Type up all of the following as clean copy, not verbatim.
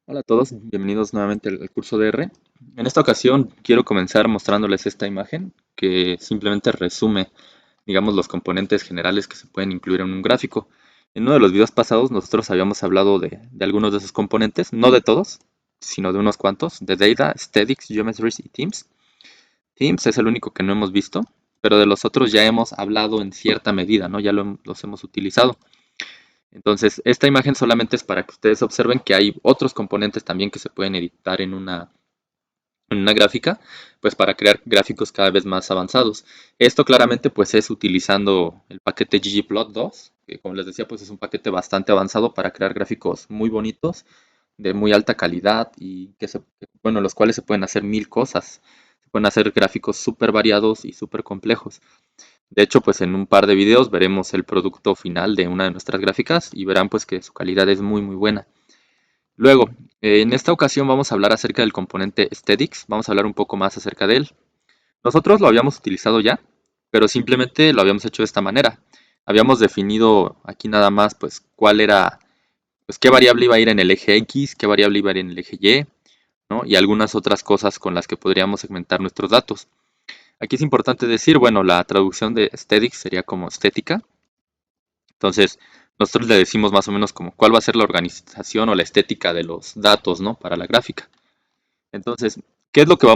Hola a todos, bienvenidos nuevamente al curso de R. En esta ocasión quiero comenzar mostrándoles esta imagen que simplemente resume, digamos, los componentes generales que se pueden incluir en un gráfico. En uno de los videos pasados nosotros habíamos hablado de algunos de esos componentes, no de todos, sino de unos cuantos, de Data, Aesthetics, Geometries y Themes. Themes es el único que no hemos visto, pero de los otros ya hemos hablado en cierta medida, ¿no? Los hemos utilizado. Entonces, esta imagen solamente es para que ustedes observen que hay otros componentes también que se pueden editar en una gráfica, pues para crear gráficos cada vez más avanzados. Esto claramente pues es utilizando el paquete ggplot2, que como les decía pues es un paquete bastante avanzado para crear gráficos muy bonitos, de muy alta calidad y bueno, los cuales se pueden hacer mil cosas. Se pueden hacer gráficos súper variados y súper complejos. De hecho, pues en un par de videos veremos el producto final de una de nuestras gráficas y verán pues que su calidad es muy buena. Luego, en esta ocasión vamos a hablar acerca del componente Aesthetics, vamos a hablar un poco más acerca de él. Nosotros lo habíamos utilizado ya, pero simplemente lo habíamos hecho de esta manera. Habíamos definido aquí nada más pues cuál era, pues qué variable iba a ir en el eje X, qué variable iba a ir en el eje Y, ¿no? Y algunas otras cosas con las que podríamos segmentar nuestros datos. Aquí es importante decir, bueno, la traducción de aesthetics sería como estética. Entonces, nosotros le decimos más o menos como cuál va a ser la organización o la estética de los datos, ¿no? Para la gráfica. Entonces, qué es lo que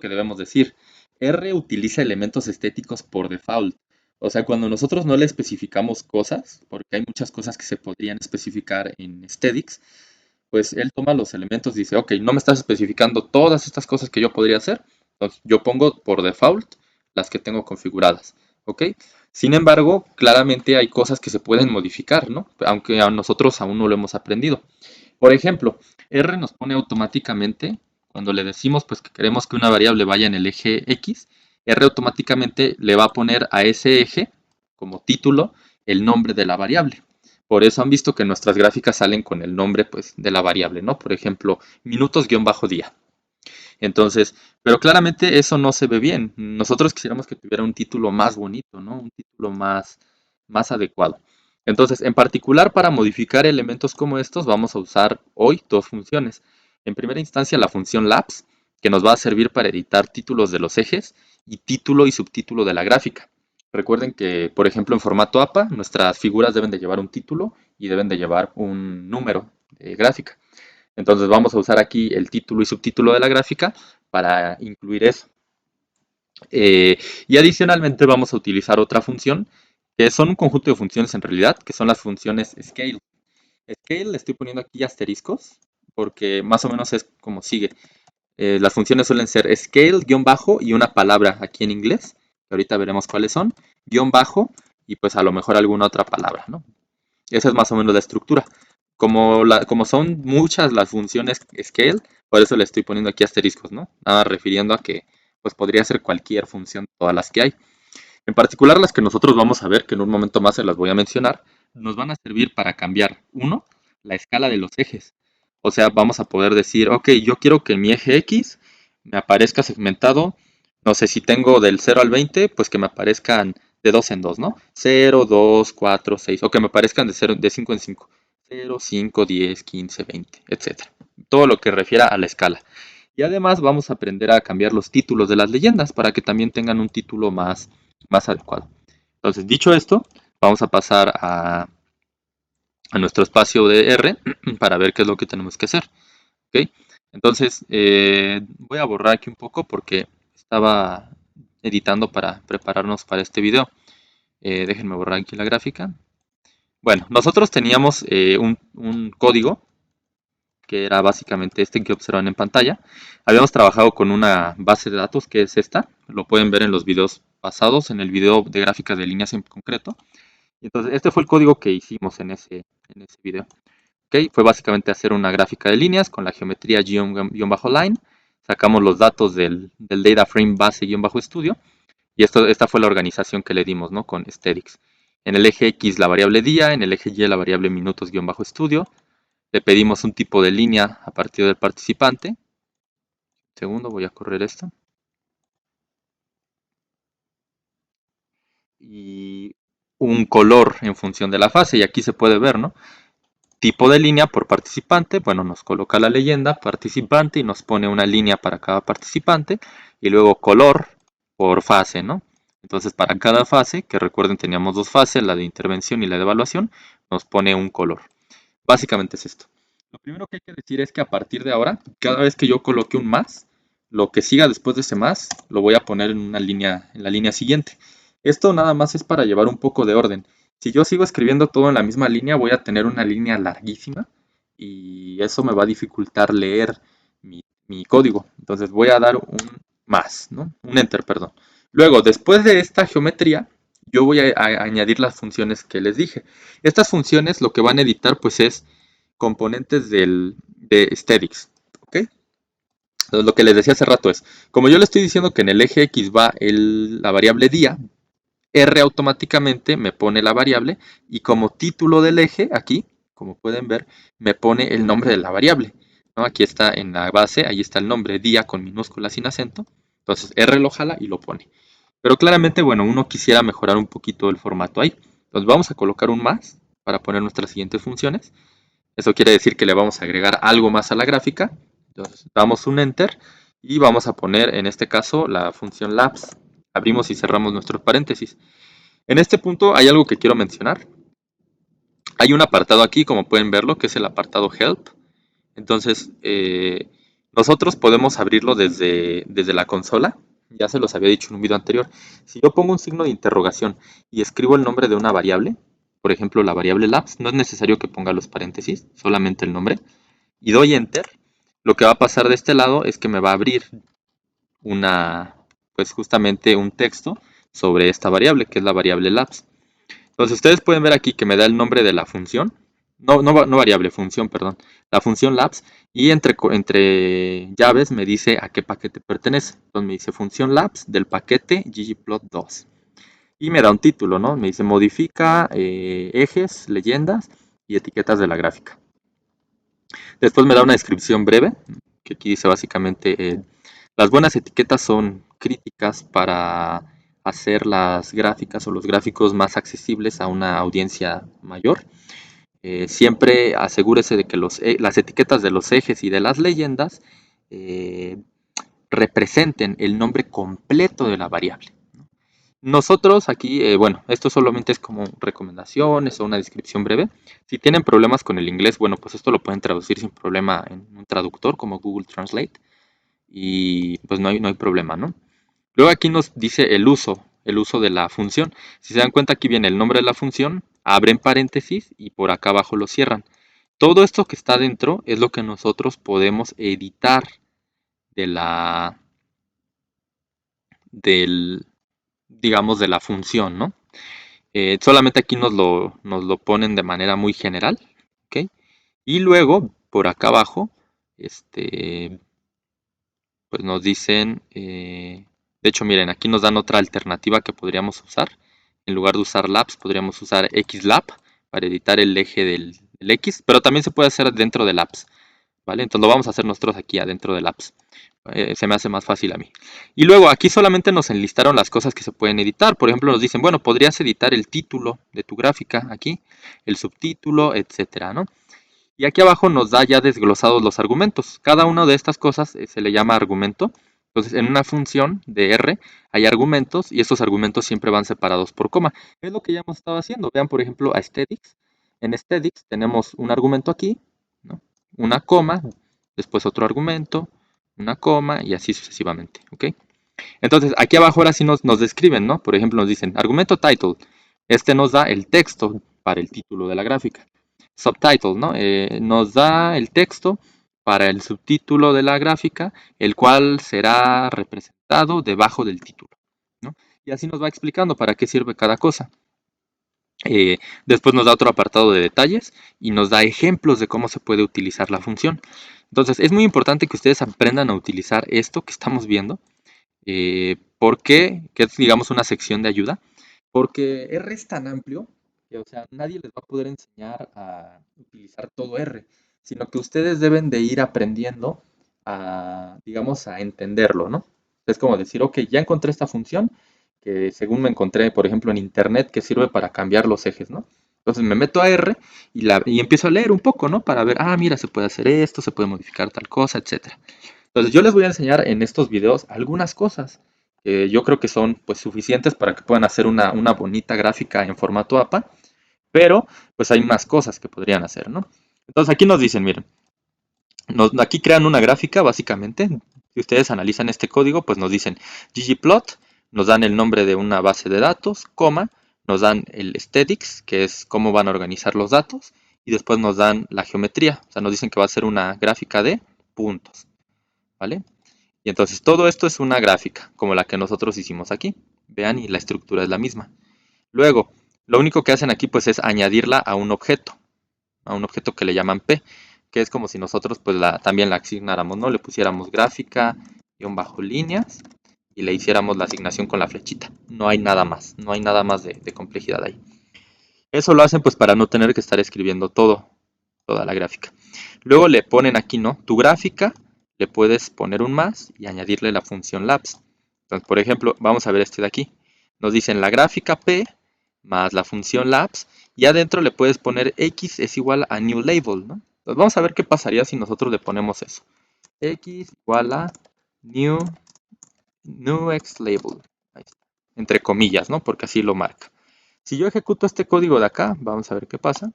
debemos decir? R utiliza elementos estéticos por default. O sea, cuando nosotros no le especificamos cosas, porque hay muchas cosas que se podrían especificar en aesthetics, pues él toma los elementos y dice, ok, no me estás especificando todas estas cosas que yo podría hacer, entonces yo pongo por default las que tengo configuradas, ¿ok? Sin embargo, claramente hay cosas que se pueden modificar, ¿no? Aunque a nosotros aún no lo hemos aprendido. Por ejemplo, R nos pone automáticamente, cuando le decimos pues que queremos que una variable vaya en el eje X, R automáticamente le va a poner a ese eje como título el nombre de la variable. Por eso han visto que nuestras gráficas salen con el nombre pues, de la variable, ¿no? Por ejemplo, minutos-día. Entonces, pero claramente eso no se ve bien. Nosotros quisiéramos que tuviera un título más bonito, ¿no? Un título más adecuado. Entonces, en particular para modificar elementos como estos, vamos a usar hoy dos funciones. En primera instancia, la función labs, que nos va a servir para editar títulos de los ejes y título y subtítulo de la gráfica. Recuerden que, por ejemplo, en formato APA, nuestras figuras deben de llevar un título y deben de llevar un número de gráfica. Entonces vamos a usar aquí el título y subtítulo de la gráfica para incluir eso. Y adicionalmente vamos a utilizar otra función, que son un conjunto de funciones en realidad, que son las funciones scale. Scale le estoy poniendo aquí asteriscos, porque más o menos es como sigue. Las funciones suelen ser scale, guión bajo y una palabra aquí en inglés, que ahorita veremos cuáles son, guión bajo y pues a lo mejor alguna otra palabra, ¿no? Esa es más o menos la estructura. Como son muchas las funciones scale, por eso le estoy poniendo aquí asteriscos, ¿no? Nada refiriendo a que pues podría ser cualquier función, todas las que hay. En particular las que nosotros vamos a ver, que en un momento más se las voy a mencionar, nos van a servir para cambiar, uno, la escala de los ejes. O sea, vamos a poder decir, ok, yo quiero que mi eje X me aparezca segmentado, no sé si tengo del 0 al 20, pues que me aparezcan de 2 en 2, ¿no? 0, 2, 4, 6, o que me aparezcan de 5 en 5. 0, 5, 10, 15, 20, etcétera. Todo lo que refiera a la escala. Y además vamos a aprender a cambiar los títulos de las leyendas para que también tengan un título más adecuado. Entonces, dicho esto, vamos a pasar a nuestro espacio de R para ver qué es lo que tenemos que hacer. ¿Okay? Entonces, voy a borrar aquí un poco porque estaba editando para prepararnos para este video. Déjenme borrar aquí la gráfica. Bueno, nosotros teníamos un código que era básicamente este que observan en pantalla. Habíamos trabajado con una base de datos que es esta, lo pueden ver en los videos pasados, en el video de gráficas de líneas en concreto. Entonces, este fue el código que hicimos en ese video. ¿Okay? Fue básicamente hacer una gráfica de líneas con la geometría line, sacamos los datos del data frame base-estudio, y esta fue la organización que le dimos, ¿no? Con aesthetics. En el eje X la variable día, en el eje Y la variable minutos-estudio, le pedimos un tipo de línea a partir del participante. Segundo, voy a correr esto. Y un color en función de la fase. Y aquí se puede ver, ¿no? tipo de línea por participante, bueno, nos coloca la leyenda participante y nos pone una línea para cada participante y luego color por fase, ¿no? Entonces para cada fase, que recuerden teníamos dos fases, la de intervención y la de evaluación, nos pone un color. Básicamente es esto. Lo primero que hay que decir es que a partir de ahora, cada vez que yo coloque un más, lo que siga después de ese más, lo voy a poner en una línea, en la línea siguiente. Esto nada más es para llevar un poco de orden. Si yo sigo escribiendo todo en la misma línea, voy a tener una línea larguísima y eso me va a dificultar leer mi código. Entonces voy a dar un más, ¿no? Un enter, perdón. Luego, después de esta geometría, yo voy a añadir las funciones que les dije. Estas funciones lo que van a editar pues es componentes de Stedix, ¿ok? Entonces lo que les decía hace rato es, como yo le estoy diciendo que en el eje X va la variable día, R automáticamente me pone la variable y como título del eje, aquí, como pueden ver, me pone el nombre de la variable, ¿no? Aquí está en la base, ahí está el nombre día con minúsculas sin acento, entonces R lo jala y lo pone. Pero claramente, bueno, uno quisiera mejorar un poquito el formato ahí. Entonces vamos a colocar un más para poner nuestras siguientes funciones. Eso quiere decir que le vamos a agregar algo más a la gráfica. Entonces damos un enter y vamos a poner en este caso la función labs. Abrimos y cerramos nuestros paréntesis. En este punto hay algo que quiero mencionar. Hay un apartado aquí, como pueden verlo, que es el apartado help. Entonces nosotros podemos abrirlo desde la consola. Ya se los había dicho en un video anterior. Si yo pongo un signo de interrogación y escribo el nombre de una variable, por ejemplo la variable labs, no es necesario que ponga los paréntesis, solamente el nombre, y doy enter, lo que va a pasar de este lado es que me va a abrir pues justamente un texto sobre esta variable, que es la variable labs. Entonces ustedes pueden ver aquí que me da el nombre de la función, no variable, función, perdón, la función labs, y entre llaves me dice a qué paquete pertenece. Entonces me dice función labs del paquete ggplot2. Y me da un título, ¿no? Me dice modifica ejes, leyendas y etiquetas de la gráfica. Después me da una descripción breve, que aquí dice básicamente, las buenas etiquetas son críticas para hacer las gráficas o los gráficos más accesibles a una audiencia mayor. Siempre asegúrese de que las etiquetas de los ejes y de las leyendas eh, representen el nombre completo de la variable. Nosotros aquí, bueno, esto solamente es como recomendaciones o una descripción breve. Si tienen problemas con el inglés, bueno, pues esto lo pueden traducir sin problema en un traductor como Google Translate y pues no hay problema, ¿no? Luego aquí nos dice el uso de la función. Si se dan cuenta, aquí viene el nombre de la función, abren paréntesis y por acá abajo lo cierran. Todo esto que está dentro es lo que nosotros podemos editar de del, digamos, de la función, ¿no? Solamente aquí nos lo ponen de manera muy general, ¿ok? Y luego, por acá abajo, pues nos dicen, de hecho, miren, aquí nos dan otra alternativa que podríamos usar. En lugar de usar labs, podríamos usar xlab para editar el eje del X, pero también se puede hacer dentro de labs, ¿vale? Entonces lo vamos a hacer nosotros aquí adentro de labs. Se me hace más fácil a mí. Y luego aquí solamente nos enlistaron las cosas que se pueden editar. Por ejemplo, nos dicen, bueno, podrías editar el título de tu gráfica aquí, el subtítulo, etcétera, ¿no? Y aquí abajo nos da ya desglosados los argumentos. Cada una de estas cosas se le llama argumento. Entonces, en una función de R hay argumentos y estos argumentos siempre van separados por coma. Es lo que ya hemos estado haciendo. Vean, por ejemplo, a aesthetics. En aesthetics tenemos un argumento aquí, ¿no? Una coma, después otro argumento, una coma y así sucesivamente, ¿ok? Entonces, aquí abajo ahora sí nos describen, ¿no? Por ejemplo, nos dicen argumento title. Este nos da el texto para el título de la gráfica. Subtitle, ¿no? Nos da el texto para el subtítulo de la gráfica, el cual será representado debajo del título, ¿no? Y así nos va explicando para qué sirve cada cosa. Después nos da otro apartado de detalles y nos da ejemplos de cómo se puede utilizar la función. Entonces, es muy importante que ustedes aprendan a utilizar esto que estamos viendo. ¿Por qué? Que es, digamos, una sección de ayuda. Porque R es tan amplio que, o sea, nadie les va a poder enseñar a utilizar todo R, sino que ustedes deben de ir aprendiendo a, digamos, a entenderlo, ¿no? Es como decir, ok, ya encontré esta función que según me encontré, por ejemplo, en internet, que sirve para cambiar los ejes, ¿no? Entonces me meto a R y empiezo a leer un poco, ¿no? Para ver, mira, se puede hacer esto, se puede modificar tal cosa, etcétera. Entonces yo les voy a enseñar en estos videos algunas cosas que yo creo que son pues suficientes para que puedan hacer una bonita gráfica en formato APA, pero pues hay más cosas que podrían hacer, ¿no? Entonces aquí nos dicen, miren, aquí crean una gráfica básicamente. Si ustedes analizan este código, pues nos dicen ggplot, nos dan el nombre de una base de datos, coma, nos dan el aesthetics, que es cómo van a organizar los datos, y después nos dan la geometría, o sea, nos dicen que va a ser una gráfica de puntos, ¿vale? Y entonces todo esto es una gráfica, como la que nosotros hicimos aquí. Vean, y la estructura es la misma. Luego, lo único que hacen aquí pues es añadirla a un objeto que le llaman P, que es como si nosotros pues también la asignáramos, ¿no? Le pusiéramos gráfica, guión bajo líneas, y le hiciéramos la asignación con la flechita. No hay nada más, no hay nada más de complejidad ahí. Eso lo hacen pues para no tener que estar escribiendo toda la gráfica. Luego le ponen aquí, ¿no? Tu gráfica, le puedes poner un más y añadirle la función labs. Entonces, por ejemplo, vamos a ver este de aquí. Nos dicen la gráfica P más la función labs y adentro le puedes poner x es igual a new label, ¿no? Entonces vamos a ver qué pasaría si nosotros le ponemos eso. X igual a new, new x label. Ahí está. Entre comillas, ¿no? Porque así lo marca. Si yo ejecuto este código de acá, vamos a ver qué pasa.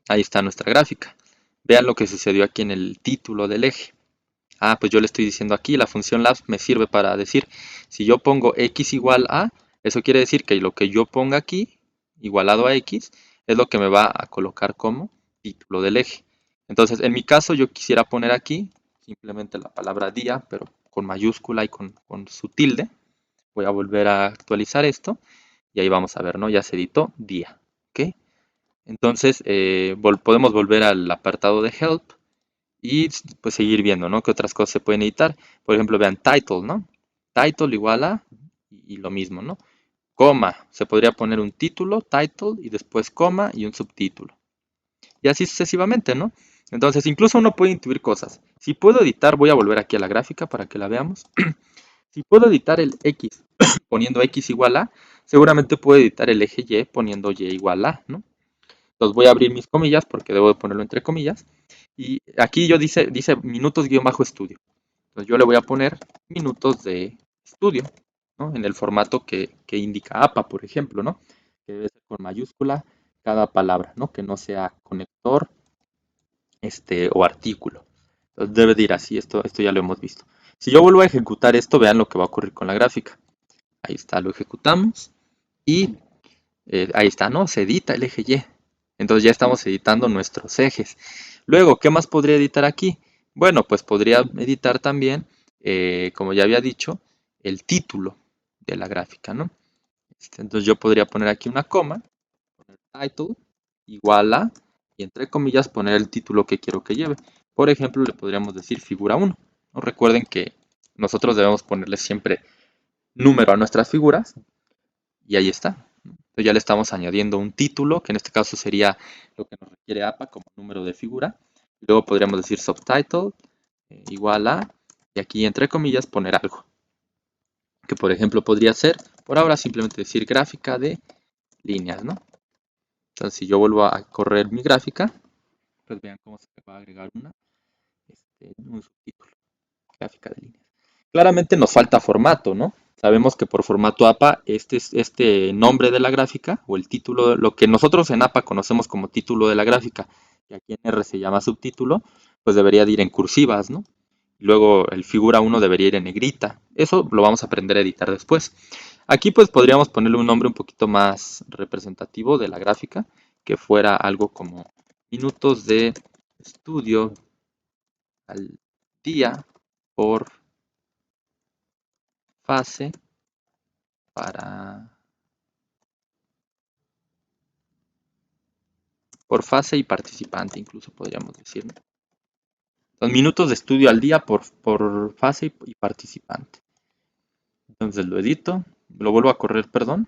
Ahí está nuestra gráfica. Vean lo que sucedió aquí en el título del eje. Pues yo le estoy diciendo aquí, la función labs me sirve para decir, si yo pongo x igual a, eso quiere decir que lo que yo ponga aquí, igualado a x, es lo que me va a colocar como título del eje. Entonces, en mi caso, yo quisiera poner aquí simplemente la palabra día, pero con mayúscula y con su tilde. Voy a volver a actualizar esto y ahí vamos a ver, ¿no? Ya se editó día, ¿ok? Entonces, podemos volver al apartado de help y pues seguir viendo, ¿no? ¿Qué otras cosas se pueden editar? Por ejemplo, vean title, ¿no? Title igual a, y lo mismo, ¿no? Coma, se podría poner un título, title, y después coma y un subtítulo. Y así sucesivamente, ¿no? Entonces, incluso uno puede intuir cosas. Si puedo editar, voy a volver aquí a la gráfica para que la veamos. Si puedo editar el X poniendo X igual a, seguramente puedo editar el eje Y poniendo Y igual a, ¿no? Entonces voy a abrir mis comillas porque debo de ponerlo entre comillas. Y aquí yo dice minutos-estudio. Entonces yo le voy a poner minutos de estudio, ¿no? En el formato que indica APA, por ejemplo, ¿no? Que debe ser con mayúscula cada palabra, ¿no? Que no sea conector o artículo. Entonces debe de ir así, esto ya lo hemos visto. Si yo vuelvo a ejecutar esto, vean lo que va a ocurrir con la gráfica. Ahí está, lo ejecutamos y ahí está, ¿no? Se edita el eje Y. Entonces ya estamos editando nuestros ejes. Luego, ¿qué más podría editar aquí? Bueno, pues podría editar también, como ya había dicho, el título de la gráfica, ¿no? Entonces yo podría poner aquí una coma, poner title igual a, y entre comillas poner el título que quiero que lleve. Por ejemplo, le podríamos decir figura 1. ¿No? Recuerden que nosotros debemos ponerle siempre número a nuestras figuras y ahí está. Entonces ya le estamos añadiendo un título, que en este caso sería lo que nos requiere APA como número de figura. Y luego podríamos decir subtitle igual a, y aquí entre comillas poner algo. Que por ejemplo podría ser, por ahora simplemente decir gráfica de líneas, ¿no? Entonces si yo vuelvo a correr mi gráfica, pues vean cómo se va a agregar un subtítulo, gráfica de líneas. Claramente nos falta formato, ¿no? Sabemos que por formato APA, este nombre de la gráfica o el título, lo que nosotros en APA conocemos como título de la gráfica, que aquí en R se llama subtítulo, pues debería de ir en cursivas, ¿no? Luego el figura 1 debería ir en negrita. Eso lo vamos a aprender a editar después. Aquí pues podríamos ponerle un nombre un poquito más representativo de la gráfica, que fuera algo como minutos de estudio al día por fase para por fase y participante, incluso podríamos decir, ¿no? Los minutos de estudio al día por fase y participante. Entonces lo edito, lo vuelvo a correr, perdón,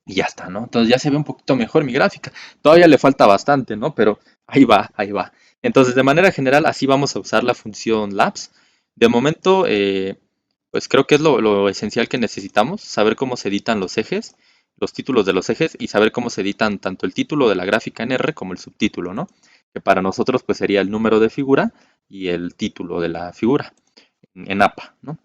y ya está, ¿no? Entonces ya se ve un poquito mejor mi gráfica. Todavía le falta bastante, ¿no? Pero ahí va, ahí va. Entonces, de manera general, así vamos a usar la función labs. De momento, pues creo que es lo esencial que necesitamos, saber cómo se editan los ejes, los títulos de los ejes y saber cómo se editan tanto el título de la gráfica en R como el subtítulo, ¿no? Que para nosotros pues sería el número de figura y el título de la figura en APA, ¿no?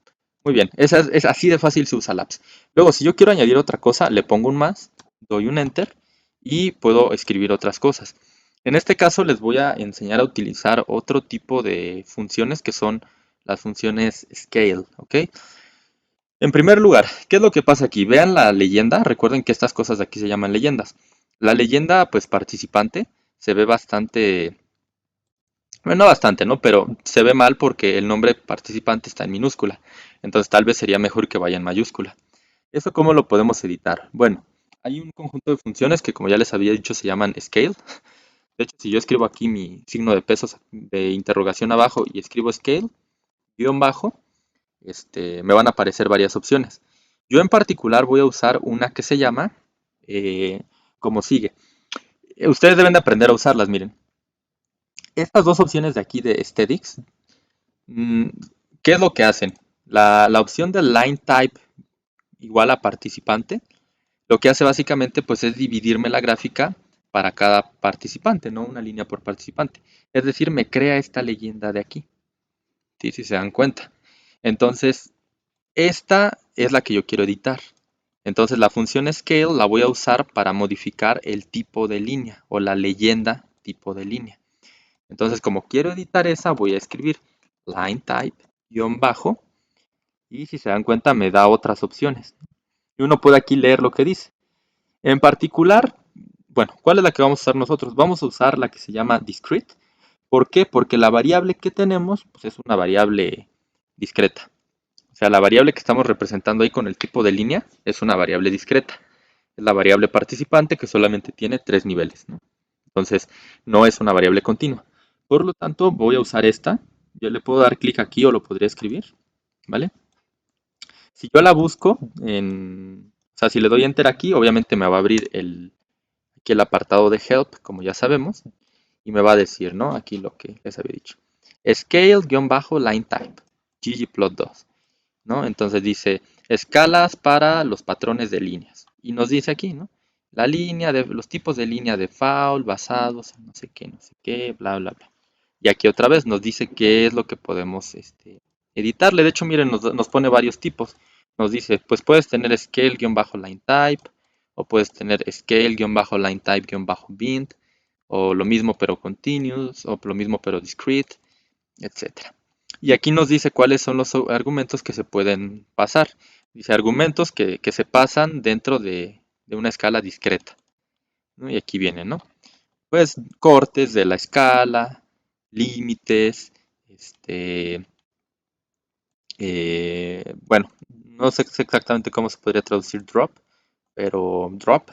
Muy bien, es así de fácil se usa Labs. Luego, si yo quiero añadir otra cosa, le pongo un más, doy un Enter y puedo escribir otras cosas. En este caso les voy a enseñar a utilizar otro tipo de funciones que son las funciones scale, ¿ok? En primer lugar, ¿qué es lo que pasa aquí? Vean la leyenda, recuerden que estas cosas de aquí se llaman leyendas. La leyenda, pues participante, se ve bastante, bueno, no bastante, ¿no? Pero se ve mal porque el nombre participante está en minúscula. Entonces tal vez sería mejor que vaya en mayúscula. ¿Eso cómo lo podemos editar? Bueno, hay un conjunto de funciones que como ya les había dicho se llaman scale. De hecho, si yo escribo aquí mi signo de pesos de interrogación abajo y escribo scale, guión bajo, me van a aparecer varias opciones. Yo en particular voy a usar una que se llama eh, como sigue. Ustedes deben de aprender a usarlas, miren. Estas dos opciones de aquí de aesthetics, mm, ¿qué es lo que hacen? La opción de line type igual a participante, lo que hace básicamente pues es dividirme la gráfica para cada participante, no una línea por participante. Es decir, me crea esta leyenda de aquí, ¿sí? Si se dan cuenta. Entonces, esta es la que yo quiero editar. Entonces la función scale la voy a usar para modificar el tipo de línea o la leyenda tipo de línea. Entonces como quiero editar esa voy a escribir line type guión bajo y si se dan cuenta me da otras opciones. Y uno puede aquí leer lo que dice. En particular, bueno, ¿cuál es la que vamos a usar nosotros? Vamos a usar la que se llama discrete. ¿Por qué? Porque la variable que tenemos pues, es una variable discreta. O sea, la variable que estamos representando ahí con el tipo de línea es una variable discreta. Es la variable participante que solamente tiene tres niveles, ¿no? Entonces, no es una variable continua. Por lo tanto, voy a usar esta. Yo le puedo dar clic aquí o lo podría escribir, ¿vale? Si yo la busco o sea, si le doy enter aquí, obviamente me va a abrir aquí el apartado de help, como ya sabemos, y me va a decir, ¿no? Aquí lo que les había dicho. Scale-line type, ggplot2. ¿No? Entonces dice escalas para los patrones de líneas. Y nos dice aquí, ¿no? La línea de los tipos de línea de foul basados en no sé qué, bla, bla, bla. Y aquí otra vez nos dice qué es lo que podemos editarle. De hecho, miren, nos pone varios tipos. Nos dice, pues puedes tener scale-line type, o puedes tener scale-line type-bint, o lo mismo pero continuous, o lo mismo pero discrete, etcétera. Y aquí nos dice cuáles son los argumentos que se pueden pasar. Dice argumentos que se pasan dentro de una escala discreta, ¿no? Y aquí viene, ¿no? Pues cortes de la escala, límites, bueno, no sé exactamente cómo se podría traducir drop, pero drop,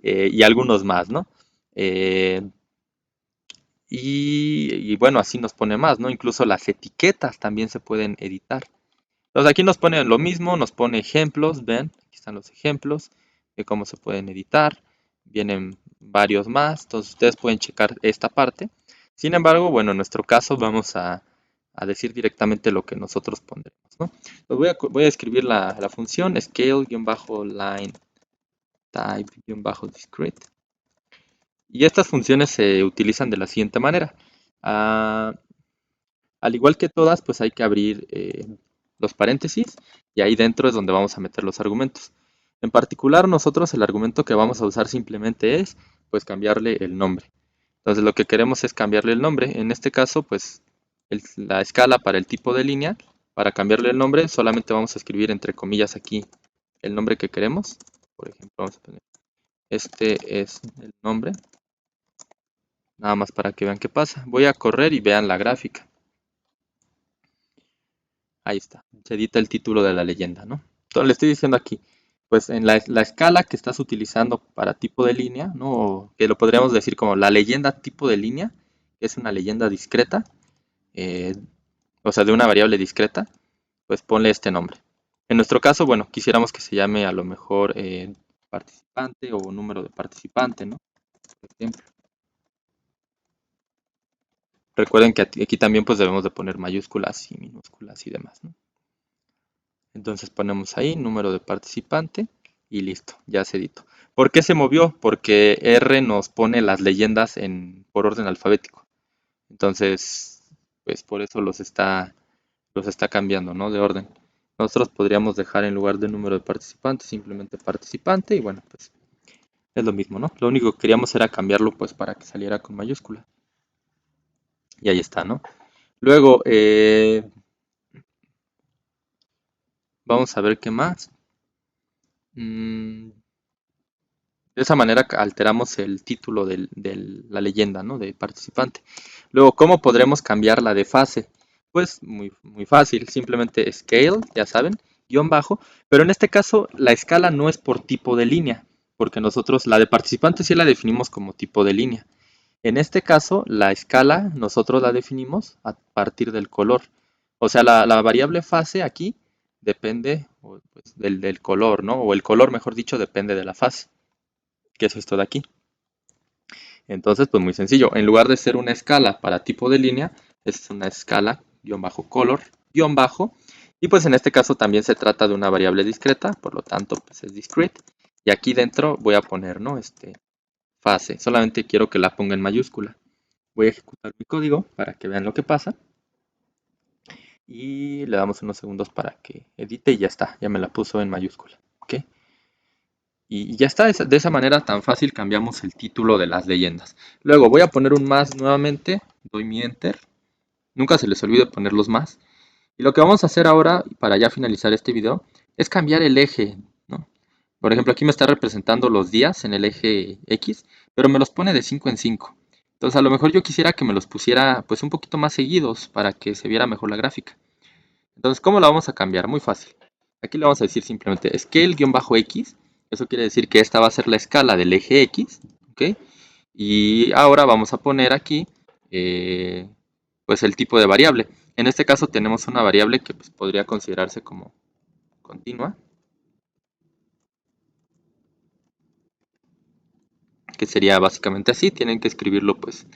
y algunos más, ¿no? Eh, y bueno, así nos pone más, ¿no? Incluso las etiquetas también se pueden editar. Entonces aquí nos pone lo mismo, nos pone ejemplos, ven, aquí están los ejemplos de cómo se pueden editar, vienen varios más, entonces ustedes pueden checar esta parte. Sin embargo, bueno, en nuestro caso vamos a decir directamente lo que nosotros pondremos, ¿no? Entonces voy a escribir la función scale-line type-discrete. Y estas funciones se utilizan de la siguiente manera. Ah, al igual que todas, pues hay que abrir los paréntesis y ahí dentro es donde vamos a meter los argumentos. En particular, nosotros el argumento que vamos a usar simplemente es pues cambiarle el nombre. Entonces lo que queremos es cambiarle el nombre. En este caso, pues la escala para el tipo de línea, para cambiarle el nombre, solamente vamos a escribir entre comillas aquí el nombre que queremos. Por ejemplo, vamos a poner, este es el nombre. Nada más para que vean qué pasa. Voy a correr y vean la gráfica. Ahí está, se edita el título de la leyenda, ¿no? Entonces le estoy diciendo aquí, pues en la escala que estás utilizando para tipo de línea, ¿no? O que lo podríamos decir como la leyenda tipo de línea, que es una leyenda discreta, eh, o sea, de una variable discreta, pues ponle este nombre. En nuestro caso, bueno, quisiéramos que se llame a lo mejor participante o número de participante, ¿no? Por ejemplo. Recuerden que aquí también pues debemos de poner mayúsculas y minúsculas y demás, ¿no? Entonces ponemos ahí número de participante y listo, ya se editó. ¿Por qué se movió? Porque R nos pone las leyendas por orden alfabético. Entonces, pues por eso los está cambiando, ¿no? De orden. Nosotros podríamos dejar en lugar de número de participantes simplemente participante y bueno, pues es lo mismo, ¿no? Lo único que queríamos era cambiarlo pues para que saliera con mayúscula. Y ahí está, ¿no? Luego, vamos a ver qué más. Mm, de esa manera alteramos el título de la leyenda, ¿no? De participante. Luego, ¿cómo podremos cambiarla de fase? Pues muy, muy fácil, simplemente scale, ya saben, guión bajo, pero en este caso la escala no es por tipo de línea, porque nosotros la de participante sí la definimos como tipo de línea. En este caso, la escala nosotros la definimos a partir del color. O sea, la variable fase aquí depende pues, del color, ¿no? O el color, mejor dicho, depende de la fase, que es esto de aquí. Entonces, pues muy sencillo. En lugar de ser una escala para tipo de línea, es una escala guión bajo color guión bajo. Y pues en este caso también se trata de una variable discreta, por lo tanto, pues es discrete. Y aquí dentro voy a poner, ¿no? Fase. Solamente quiero que la ponga en mayúscula. Voy a ejecutar mi código para que vean lo que pasa. Y le damos unos segundos para que edite y ya está. Ya me la puso en mayúscula. ¿Ok? Y ya está. De esa manera tan fácil cambiamos el título de las leyendas. Luego voy a poner un más nuevamente. Doy mi enter. Nunca se les olvide poner los más. Y lo que vamos a hacer ahora, para ya finalizar este video, es cambiar el eje, ¿no? Por ejemplo, aquí me está representando los días en el eje X, pero me los pone de 5 en 5. Entonces a lo mejor yo quisiera que me los pusiera pues un poquito más seguidos para que se viera mejor la gráfica. Entonces, ¿cómo la vamos a cambiar? Muy fácil. Aquí le vamos a decir simplemente scale-x. Eso quiere decir que esta va a ser la escala del eje X. ¿Ok? Y ahora vamos a poner aquí eh, pues el tipo de variable. En este caso tenemos una variable que pues, podría considerarse como continua, que sería básicamente así. Tienen que escribirlo pues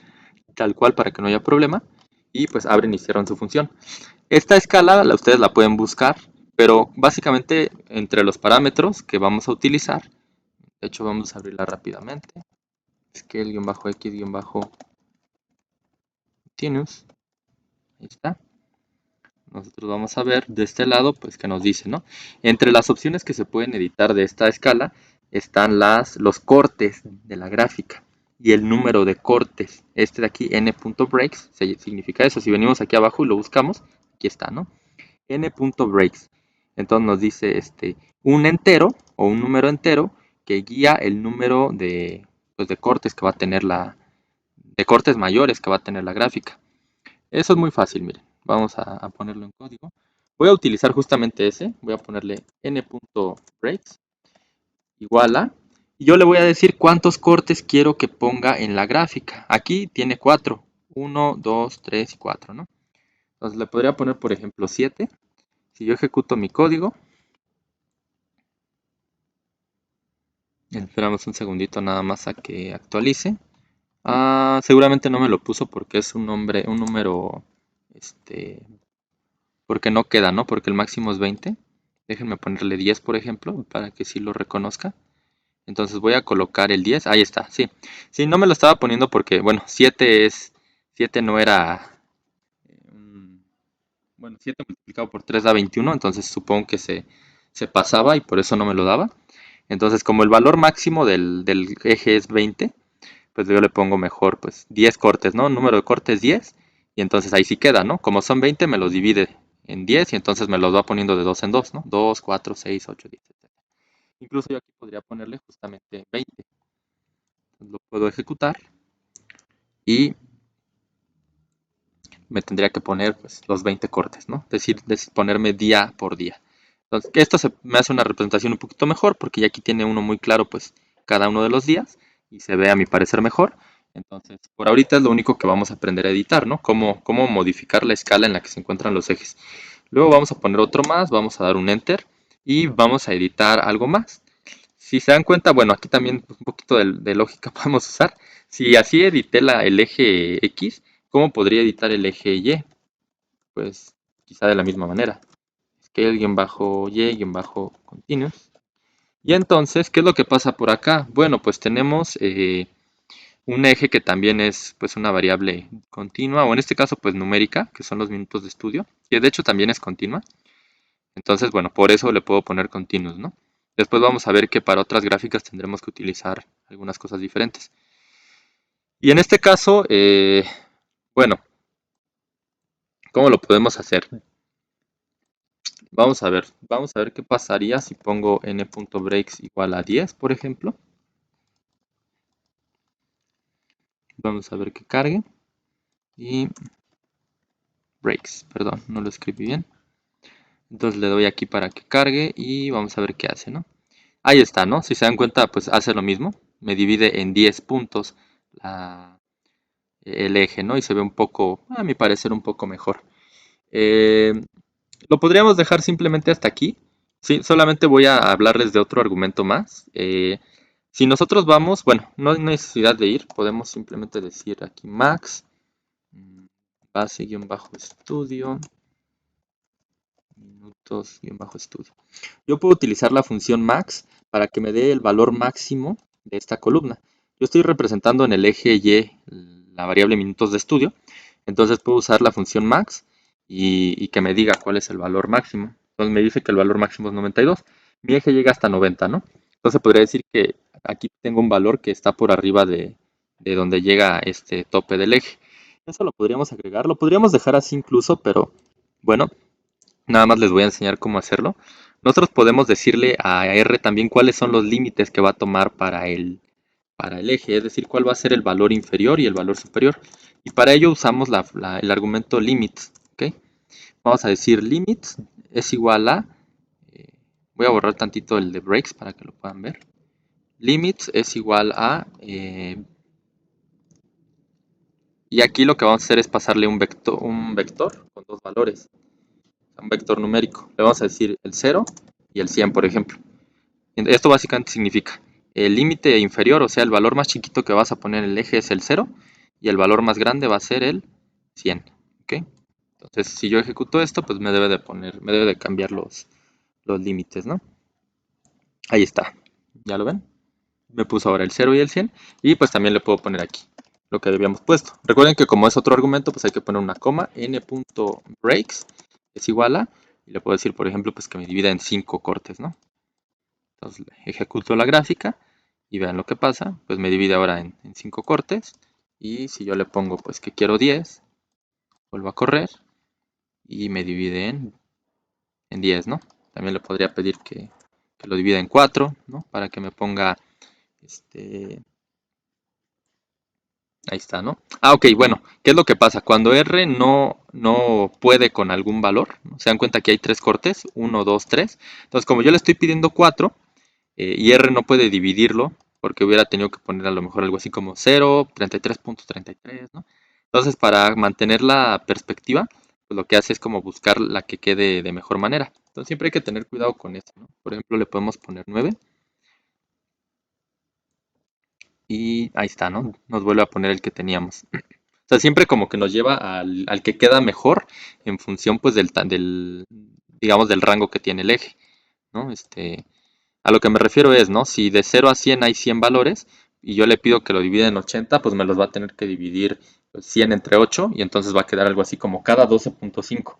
tal cual para que no haya problema. Y pues abren y cierran su función. Esta escala ustedes la pueden buscar, pero básicamente entre los parámetros que vamos a utilizar, de hecho vamos a abrirla rápidamente, scale-x-continuous, ahí está. Nosotros vamos a ver de este lado, pues que nos dice, ¿no? Entre las opciones que se pueden editar de esta escala están los cortes de la gráfica y el número de cortes. Este de aquí, n.breaks, significa eso. Si venimos aquí abajo y lo buscamos, aquí está, ¿no? n.breaks. Entonces nos dice un entero o un número entero que guía el número pues, de cortes que va a tener de cortes mayores que va a tener la gráfica. Eso es muy fácil, miren. Vamos a ponerlo en código. Voy a utilizar justamente ese. Voy a ponerle n.breaks igual a. Y yo le voy a decir cuántos cortes quiero que ponga en la gráfica. Aquí tiene 4. 1, 2, 3 y 4, ¿no? Entonces le podría poner, por ejemplo, 7. Si yo ejecuto mi código, esperamos un segundito nada más a que actualice. Seguramente no me lo puso porque es un número, porque no queda, ¿no? Porque el máximo es 20. Déjenme ponerle 10, por ejemplo, para que sí lo reconozca. Entonces voy a colocar el 10. Ahí está, sí. Sí, no me lo estaba poniendo porque, bueno, 7 no era... Bueno, 7 multiplicado por 3 da 21, entonces supongo que se pasaba y por eso no me lo daba. Entonces, como el valor máximo del eje es 20, pues yo le pongo mejor, pues 10 cortes, ¿no? Número de cortes 10, y entonces ahí sí queda, ¿no? Como son 20, me los divide en 10 y entonces me los va poniendo de 2 en 2, ¿no? 2, 4, 6, 8, 10, etc. Incluso yo aquí podría ponerle justamente 20. Entonces lo puedo ejecutar y me tendría que poner pues, los 20 cortes, ¿no? Es decir, ponerme día por día. Entonces, esto me hace una representación un poquito mejor porque ya aquí tiene uno muy claro pues cada uno de los días y se ve a mi parecer mejor. Entonces, por ahorita es lo único que vamos a aprender a editar, ¿no? Cómo modificar la escala en la que se encuentran los ejes. Luego vamos a poner otro más, vamos a dar un enter y vamos a editar algo más. Si se dan cuenta, bueno, aquí también un poquito de lógica podemos usar. Si así edité el eje X, ¿cómo podría editar el eje Y? Pues quizá de la misma manera. scale-y-continuous. Y entonces, ¿qué es lo que pasa por acá? Bueno, pues tenemos un eje que también es pues una variable continua, o en este caso pues numérica, que son los minutos de estudio, que de hecho también es continua. Entonces, bueno, por eso le puedo poner continuous, ¿no? Después vamos a ver que para otras gráficas tendremos que utilizar algunas cosas diferentes. Y en este caso, bueno, ¿cómo lo podemos hacer? Vamos a ver qué pasaría si pongo n.breaks igual a 10, por ejemplo. Vamos a ver que cargue. Y breaks, perdón, no lo escribí bien. Entonces le doy aquí para que cargue y vamos a ver qué hace, ¿no? Ahí está, ¿no? Si se dan cuenta, pues hace lo mismo. Me divide en 10 puntos el eje, ¿no? Y se ve un poco, a mi parecer, un poco mejor. Lo podríamos dejar simplemente hasta aquí. Sí, solamente voy a hablarles de otro argumento más. Si nosotros vamos, bueno, no hay necesidad de ir, podemos simplemente decir aquí max, base-estudio, minutos-estudio. Yo puedo utilizar la función max para que me dé el valor máximo de esta columna. Yo estoy representando en el eje Y la variable minutos de estudio, entonces puedo usar la función max y que me diga cuál es el valor máximo. Entonces me dice que el valor máximo es 92. Mi eje llega hasta 90, ¿no? Entonces podría decir que aquí tengo un valor que está por arriba de donde llega este tope del eje. Eso lo podríamos agregar, lo podríamos dejar así incluso, pero bueno, nada más les voy a enseñar cómo hacerlo. Nosotros podemos decirle a R también cuáles son los límites que va a tomar para el eje, es decir, cuál va a ser el valor inferior y el valor superior. Y para ello usamos el argumento limits. ¿Ok? Vamos a decir limits es igual a, voy a borrar tantito el de breaks para que lo puedan ver. Limits es igual a, y aquí lo que vamos a hacer es pasarle un vector con dos valores, un vector numérico. Le vamos a decir el 0 y el 100, por ejemplo. Esto básicamente significa el límite inferior, o sea, el valor más chiquito que vas a poner en el eje es el 0 y el valor más grande va a ser el 100. ¿Ok? Entonces, si yo ejecuto esto, pues me debe de cambiar los límites, ¿no? Ahí está. ¿Ya lo ven? Me puso ahora el 0 y el 100 y pues también le puedo poner aquí lo que habíamos puesto. Recuerden que como es otro argumento, pues hay que poner una coma, n.breaks es igual a, y le puedo decir, por ejemplo, pues que me divida en 5 cortes, ¿no? Entonces ejecuto la gráfica y vean lo que pasa, pues me divide ahora en 5 cortes y si yo le pongo pues que quiero 10, vuelvo a correr y me divide en 10, ¿no? También le podría pedir que lo divida en 4, ¿no? Para que me ponga, ahí está, ¿no? Ah, ok, bueno, ¿qué es lo que pasa? Cuando R no puede con algún valor, ¿no? Se dan cuenta que hay 3 cortes, 1, 2, 3. Entonces como yo le estoy pidiendo 4, y R no puede dividirlo porque hubiera tenido que poner a lo mejor algo así como 0, 33.33, ¿no? Entonces, para mantener la perspectiva, pues lo que hace es como buscar la que quede de mejor manera. Entonces, siempre hay que tener cuidado con esto, ¿no? Por ejemplo, le podemos poner 9 y ahí está, ¿no? Nos vuelve a poner el que teníamos. O sea, siempre como que nos lleva al que queda mejor en función, pues, digamos, del rango que tiene el eje, ¿no? A lo que me refiero es, ¿no? Si de 0 a 100 hay 100 valores y yo le pido que lo divida en 80, pues me los va a tener que dividir 100 entre 8 y entonces va a quedar algo así como cada 12.5.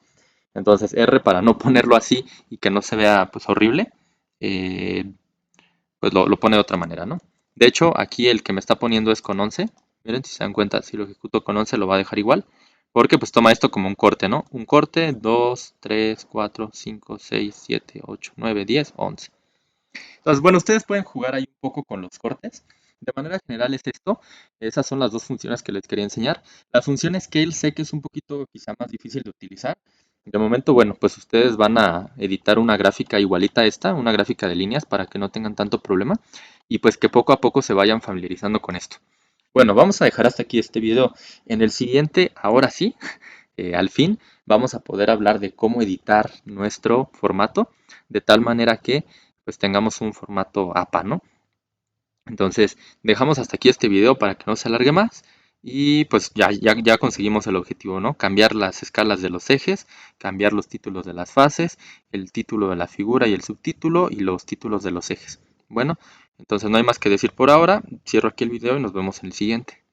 Entonces R, para no ponerlo así y que no se vea pues horrible, eh, pues lo pone de otra manera, ¿no? De hecho, aquí el que me está poniendo es con 11. Miren, si se dan cuenta, si lo ejecuto con 11 lo va a dejar igual. Porque pues toma esto como un corte, ¿no? Un corte, 2, 3, 4, 5, 6, 7, 8, 9, 10, 11. Entonces, bueno, ustedes pueden jugar ahí un poco con los cortes. De manera general es esto. Esas son las dos funciones que les quería enseñar. La función scale sé que es un poquito quizá más difícil de utilizar. De momento, bueno, pues ustedes van a editar una gráfica igualita a esta, una gráfica de líneas para que no tengan tanto problema y pues que poco a poco se vayan familiarizando con esto. Bueno, vamos a dejar hasta aquí este video. En el siguiente, ahora sí, al fin, vamos a poder hablar de cómo editar nuestro formato de tal manera que pues tengamos un formato APA, ¿no? Entonces, dejamos hasta aquí este video para que no se alargue más Y pues ya conseguimos el objetivo, ¿no? Cambiar las escalas de los ejes, cambiar los títulos de las fases, el título de la figura y el subtítulo y los títulos de los ejes. Bueno, entonces no hay más que decir por ahora. Cierro aquí el video y nos vemos en el siguiente.